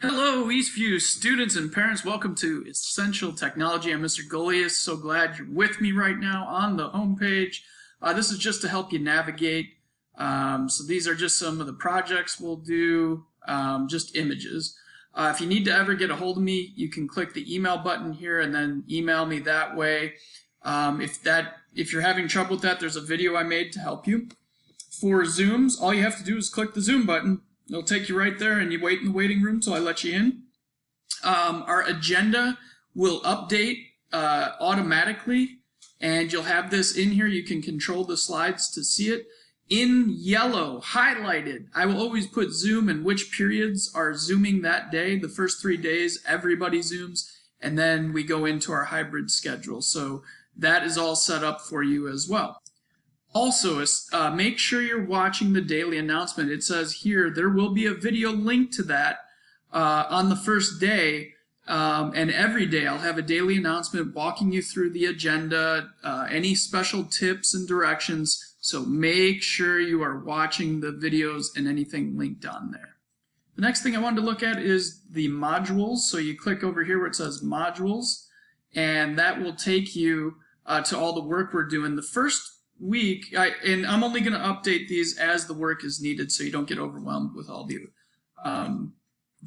Hello, Eastview students and parents. Welcome to Essential Technology. I'm Mr. Golias. So glad you're with me right now on the homepage. This is just to help you navigate. So these are just some of the projects we'll do, just images. If you need to ever get a hold of me, you can click the email button here and then email me that way. If you're having trouble with that, there's a video I made to help you. For Zooms, all you have to do is click the Zoom button. It'll take you right there, and you wait in the waiting room till I let you in. Our agenda will update automatically, and you'll have this in here. You can control the slides to see it. In yellow, highlighted, I will always put Zoom and which periods are Zooming that day. The first 3 days, everybody Zooms, and then we go into our hybrid schedule. So that is all set up for you as well. Also, make sure you're watching the daily announcement. It says here there will be a video link to that on the first day, and every day I'll have a daily announcement walking you through the agenda, any special tips and directions. So make sure you are watching the videos and anything linked on there. The next thing I wanted to look at is the modules. So you click over here where it says modules, and that will take you to all the work we're doing. The first week, and I'm only going to update these as the work is needed so you don't get overwhelmed with all the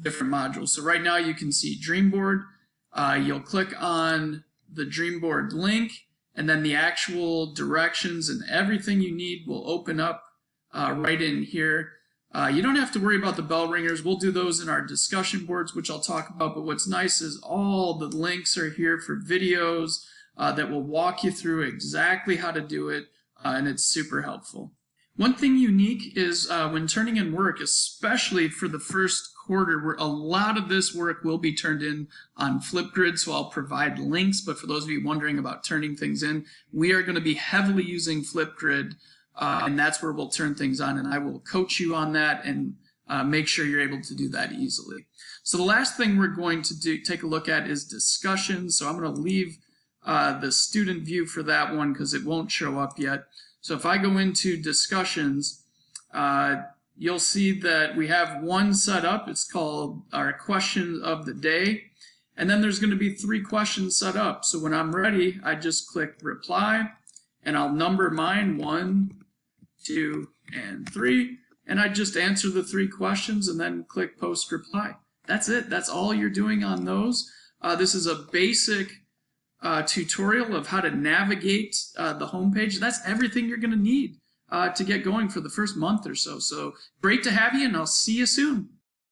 different modules. So right now you can see Dreamboard. You'll click on the Dreamboard link, and then the actual directions and everything you need will open up right in here. You don't have to worry about the bell ringers. We'll do those in our discussion boards, which I'll talk about, but what's nice is all the links are here for videos that will walk you through exactly how to do it. And it's super helpful. One thing unique is when turning in work, especially for the first quarter, where a lot of this work will be turned in on Flipgrid, so I'll provide links, but for those of you wondering about turning things in, we are going to be heavily using Flipgrid, and that's where we'll turn things on, and I will coach you on that and make sure you're able to do that easily. So the last thing we're going to take a look at is discussions, so I'm going to leave the student view for that one because it won't show up yet. So if I go into discussions, you'll see that we have one set up. It's called our question of the day. And then there's going to be 3 questions set up. So when I'm ready, I just click reply, and I'll number mine 1, 2, and 3. And I just answer the 3 questions and then click post reply. That's it. That's all you're doing on those. This is a basic tutorial of how to navigate the homepage. That's everything you're going to need to get going for the first month or so. So great to have you, and I'll see you soon.